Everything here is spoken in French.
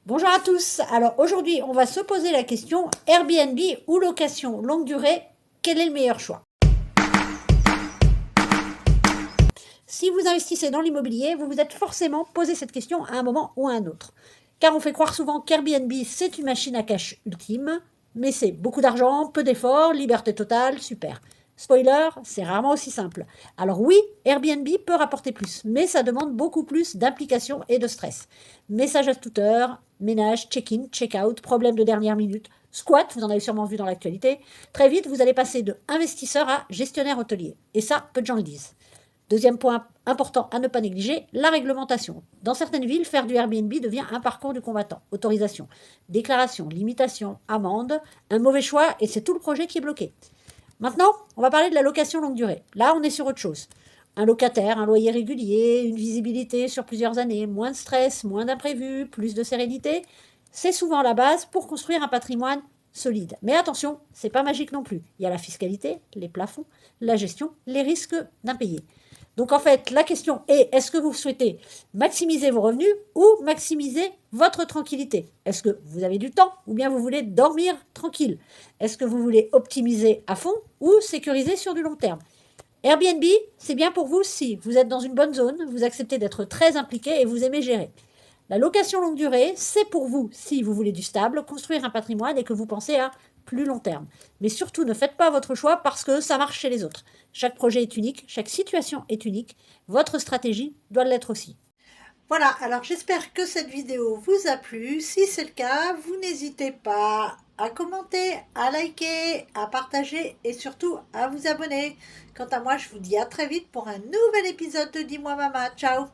Bonjour à tous. Alors aujourd'hui, on va se poser la question Airbnb ou location longue durée, quel est le meilleur choix? Si vous investissez dans l'immobilier, vous vous êtes forcément posé cette question à un moment ou à un autre. Car on fait croire souvent qu'Airbnb, c'est une machine à cash ultime, mais c'est beaucoup d'argent, peu d'efforts, liberté totale, super. Spoiler, c'est rarement aussi simple. Alors oui, Airbnb peut rapporter plus, mais ça demande beaucoup plus d'implication et de stress. Message à toute heure, ménage, check-in, check-out, problème de dernière minute, squat, vous en avez sûrement vu dans l'actualité. Très vite, vous allez passer de investisseur à gestionnaire hôtelier. Et ça, peu de gens le disent. Deuxième point important à ne pas négliger, la réglementation. Dans certaines villes, faire du Airbnb devient un parcours du combattant. Autorisation, déclaration, limitation, amende, un mauvais choix et c'est tout le projet qui est bloqué. Maintenant, on va parler de la location longue durée. Là, on est sur autre chose. Un locataire, un loyer régulier, une visibilité sur plusieurs années, moins de stress, moins d'imprévus, plus de sérénité, c'est souvent la base pour construire un patrimoine solide. Mais attention, c'est pas magique non plus. Il y a la fiscalité, les plafonds, la gestion, les risques d'impayés. Donc en fait, la question est, est-ce que vous souhaitez maximiser vos revenus ou maximiser votre tranquillité? Est-ce que vous avez du temps ou bien vous voulez dormir tranquille? Est-ce que vous voulez optimiser à fond ou sécuriser sur du long terme? Airbnb, c'est bien pour vous si vous êtes dans une bonne zone, vous acceptez d'être très impliqué et vous aimez gérer. La location longue durée, c'est pour vous si vous voulez du stable, construire un patrimoine et que vous pensez à plus long terme. Mais surtout, ne faites pas votre choix parce que ça marche chez les autres. Chaque projet est unique, chaque situation est unique. Votre stratégie doit l'être aussi. Voilà, alors j'espère que cette vidéo vous a plu. Si c'est le cas, vous n'hésitez pas à commenter, à liker, à partager et surtout à vous abonner. Quant à moi, je vous dis à très vite pour un nouvel épisode de Dis-moi Mama. Ciao!